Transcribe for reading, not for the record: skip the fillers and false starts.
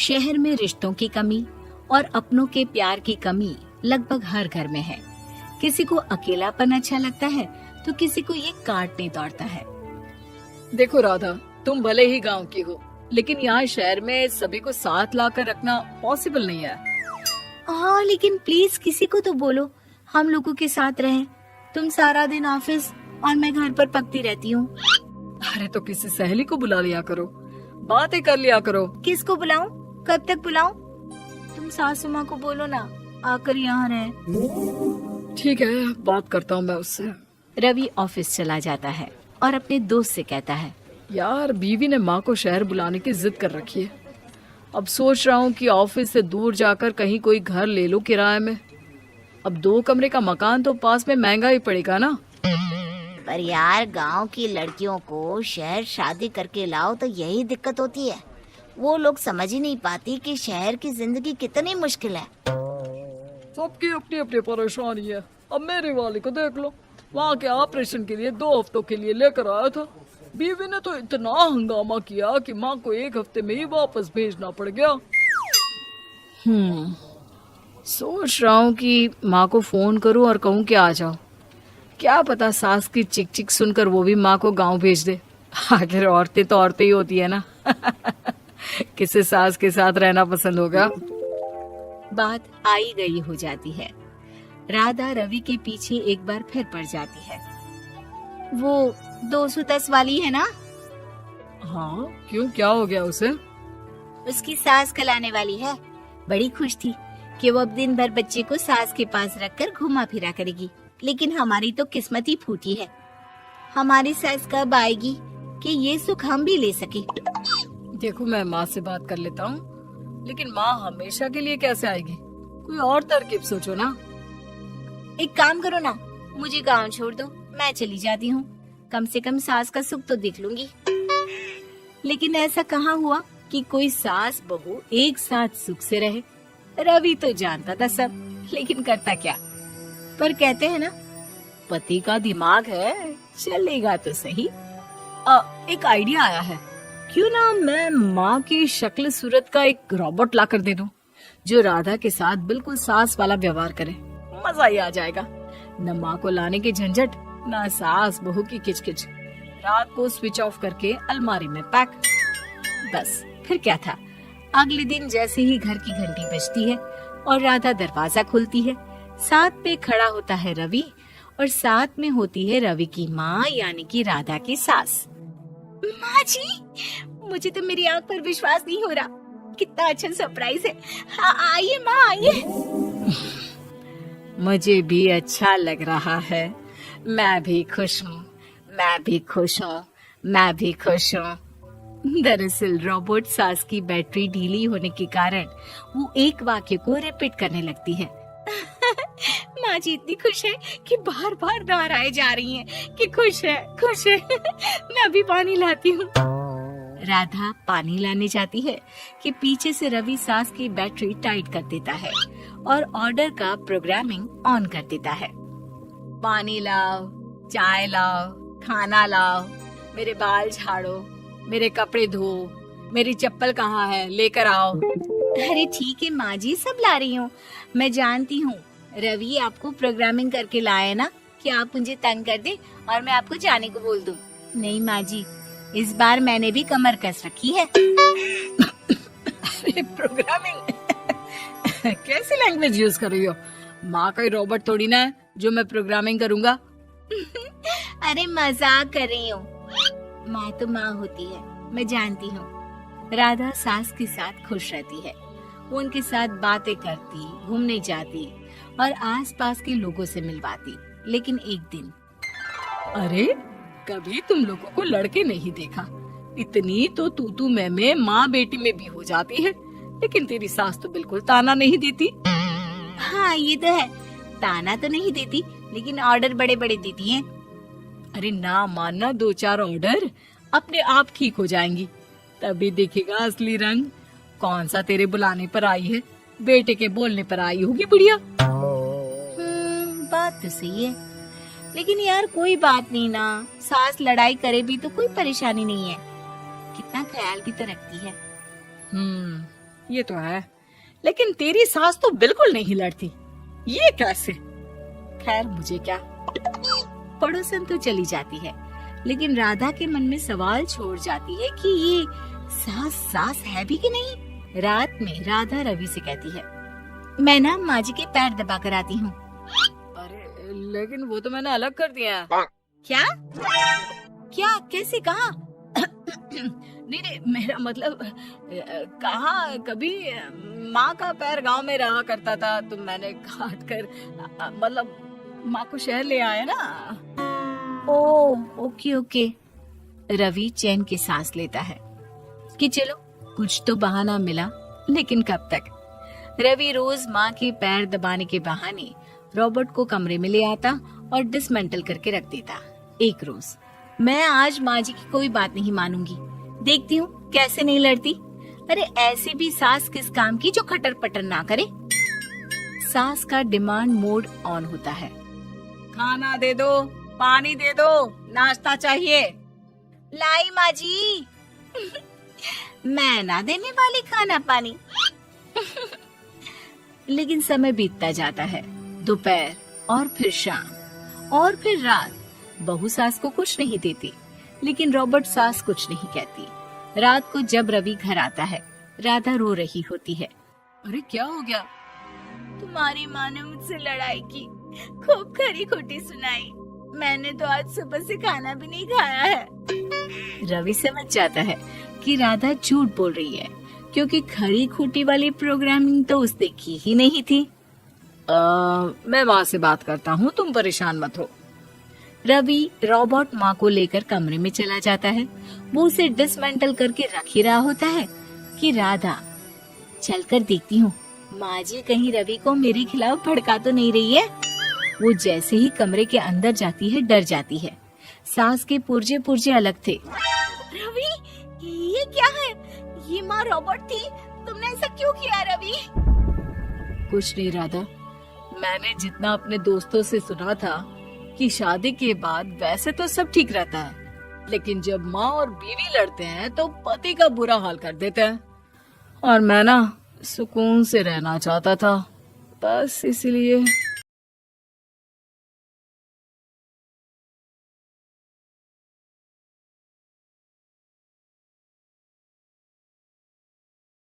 शहर में रिश्तों की कमी और अपनों के प्यार की कमी लगभग हर घर में है। किसी को अकेलापन अच्छा लगता है तो किसी को ये काटने दौड़ता है। देखो राधा, तुम भले ही गांव की हो, लेकिन यहाँ शहर में सभी को साथ लाकर रखना पॉसिबल नहीं है। हाँ, लेकिन प्लीज किसी को तो बोलो हम लोगों के साथ रहें। तुम सारा दिन ऑफिस और मैं घर पर पकती रहती हूँ। अरे तो किसी सहेली को बुला लिया करो, बातें कर लिया करो। किसको बुलाऊं? कब तक बुलाऊं? तुम सासू माँ को बोलो ना आकर यहाँ रहे। ठीक है, बात करता हूँ मैं उससे। रवि ऑफिस चला जाता है और अपने दोस्त से कहता है, यार बीवी ने माँ को शहर बुलाने की जिद कर रखी है। अब सोच रहा हूँ कि ऑफिस से दूर जाकर कहीं कोई घर ले लो किराए में। अब 2 कमरे का मकान तो पास में महंगा ही पड़ेगा ना। पर यार गांव की लड़कियों को शहर शादी करके लाओ तो यही दिक्कत होती है। वो लोग समझ ही नहीं पाती कि शहर की जिंदगी कितनी मुश्किल है। सबकी अपनी अपनी परेशानी है। अब मेरी वाली को देख लो, वहाँ के ऑपरेशन के लिए 2 हफ्तों के लिए लेकर आया था। बीवी ने तो इतना हंगामा किया कि माँ को 1 हफ्ते में ही वापस भेजना पड़ गया। सोच रहा हूँ कि माँ को फोन करूँ और कहूँ कि आ जाओ। क्या पता सास की चिक चिक सुनकर वो भी माँ को गांव भेज दे। आखिर औरतें तो औरतें ही होती है ना। किसे सास के साथ रहना पसंद होगा। बात आई गई हो जाती है। राधा रवि के पीछे एक बार फिर पड़ जाती है। वो 210 वाली है ना? हाँ, क्यों, क्या हो गया उसे? उसकी सास कलाने वाली है। बड़ी खुश थी कि वो अब दिन भर बच्चे को सास के पास रखकर घुमा फिरा करेगी। लेकिन हमारी तो किस्मत ही फूटी है। हमारी सास कब आएगी कि ये सुख हम भी ले सके? देखो, मैं माँ से बात कर लेता हूँ, लेकिन माँ हमेशा के लिए कैसे आएगी? कोई और तरकीब सोचो ना। एक काम करो ना, मुझे गांव छोड़ दो, मैं चली जाती हूँ। कम से कम सास का सुख तो देख लूंगी। लेकिन ऐसा कहाँ हुआ कि कोई सास बहू एक साथ सुख से रहे। रवि तो जानता था सब, लेकिन करता क्या। पर कहते हैं ना, पति का दिमाग है, चलेगा तो सही। एक आइडिया आया है। क्यों ना मैं माँ की शक्ल सूरत का एक रोबोट ला कर दे दूं, जो राधा के साथ बिल्कुल सास वाला व्यवहार करे। मजा ही आ जाएगा। न माँ को लाने की झंझट, न सास बहू की किचकिच। रात को स्विच ऑफ करके अलमारी में पैक। बस फिर क्या था। अगले दिन जैसे ही घर की घंटी बजती है और राधा दरवाजा खोलती है, साथ पे खड़ा होता है रवि और साथ में होती है रवि की माँ यानी कि राधा की सास। माँ जी, मुझे तो मेरी आंख पर विश्वास नहीं हो रहा। कितना अच्छा सरप्राइज है। हाँ, आइए माँ, आइए। मुझे भी अच्छा लग रहा है। मैं भी खुश हूँ, मैं भी खुश हूँ, मैं भी खुश हूँ। दरअसल रोबोट सास की बैटरी ढीली होने के कारण वो एक वाक्य को रिपीट करने लगती है। माँ जी इतनी खुश है कि बार बार दोहराए जा रही हैं कि खुश है, खुश है। मैं अभी पानी लाती हूँ। राधा पानी लाने जाती है कि पीछे से रवि सास की बैटरी टाइट कर देता है और ऑर्डर का प्रोग्रामिंग ऑन कर देता है। पानी लाओ, चाय लाओ, खाना लाओ, मेरे बाल झाड़ो, मेरे कपड़े धो, मेरी चप्पल कहाँ है, लेकर आओ। अरे ठीक है माँ जी, सब ला रही हूँ। मैं जानती हूँ रवि आपको प्रोग्रामिंग करके लाया ना कि आप मुझे तंग कर दे और मैं आपको जाने को बोल दूँ। नहीं माँ जी, इस बार मैंने भी कमर कस रखी है। अरे प्रोग्रामिंग कैसी लैंग्वेज यूज कर रही हो? माँ का रोबोट थोड़ी ना है जो मैं प्रोग्रामिंग करूँगा। अरे मजाक कर रही हूँ। माँ तो माँ होती है, मैं जानती हूँ। राधा सास के साथ खुश रहती है। वो उनके साथ बातें करती, घूमने जाती और आसपास के लोगों से मिलवाती। लेकिन एक दिन, अरे कभी तुम लोगों को लड़के नहीं देखा। इतनी तो तू मैं माँ बेटी में भी हो जाती है, लेकिन तेरी सास तो बिल्कुल ताना नहीं देती। हाँ ये तो है, ताना तो नहीं देती लेकिन ऑर्डर बड़े बड़े देती हैं। अरे ना मानना, 2-4 ऑर्डर अपने आप ठीक हो जाएंगी, तभी देखेगा असली रंग। कौन सा तेरे बुलाने पर आई है, बेटे के बोलने पर आई होगी बुढ़िया। बात तो सही है, लेकिन यार कोई बात नहीं ना, सास लड़ाई करे भी तो कोई परेशानी नहीं है। कितना ख्याल भी तो रखती है। ये तो है, लेकिन तेरी सास तो बिल्कुल नहीं लड़ती, ये कैसे? खैर मुझे क्या। पड़ोसन तो चली जाती है, लेकिन राधा के मन में सवाल छोड़ जाती है कि ये सास सास है भी कि नहीं। रात में राधा रवि से कहती है, मैं ना माँ जी के पैर दबा कर आती हूँ। अरे लेकिन वो तो मैंने अलग कर दिया है। क्या क्या कैसे कहा? नहीं नहीं, मेरा मतलब कहा कभी माँ का पैर गांव में रहा करता था, तो मैंने काट कर मतलब माँ को शहर ले आया ना। ओ ओके ओके। रवि चैन की सांस लेता है कि चलो कुछ तो बहाना मिला, लेकिन कब तक। रवि रोज माँ के पैर दबाने के बहाने रॉबर्ट को कमरे में ले आता और डिसमेंटल करके रख देता। एक रोज, मैं आज माँ जी की कोई बात नहीं मानूंगी, देखती हूँ कैसे नहीं लड़ती। अरे ऐसी भी सास किस काम की जो खटर पटर ना करे। सास का डिमांड मोड ऑन होता है। खाना दे दो, पानी दे दो, नाश्ता चाहिए। लाई माँ जी। मैं ना देने वाली खाना पानी। लेकिन समय बीतता जाता है, दोपहर और फिर शाम और फिर रात। बहू सास को कुछ नहीं देती, लेकिन रॉबर्ट सास कुछ नहीं कहती। रात को जब रवि घर आता है, राधा रो रही होती है। अरे क्या हो गया? तुम्हारी माँ ने मुझसे लड़ाई की, खूब खरी खोटी सुनाई। मैंने तो आज सुबह से खाना भी नहीं खाया है। रवि समझ जाता है कि राधा झूठ बोल रही है, क्योंकि खरी खोटी वाली प्रोग्रामिंग तो उसने की ही नहीं थी। मैं माँ से बात करता हूँ, तुम परेशान मत हो। रवि रॉबर्ट माँ को लेकर कमरे में चला जाता है। वो उसे डिसमेंटल करके रख ही रहा होता है कि राधा, चलकर देखती हूँ माँ जी कहीं रवि को मेरे खिलाफ भड़का तो नहीं रही है। वो जैसे ही कमरे के अंदर जाती है, डर जाती है। सास के पुर्जे पुर्जे अलग थे। रवि, ये क्या है? ये माँ रॉबर्ट थी, तुमने ऐसा क्यों किया रवि? कुछ नहीं राधा, मैंने जितना अपने दोस्तों से सुना था कि शादी के बाद वैसे तो सब ठीक रहता है, लेकिन जब माँ और बीवी लड़ते हैं तो पति का बुरा हाल कर देते हैं। और मैं ना सुकून से रहना चाहता था, बस इसलिए।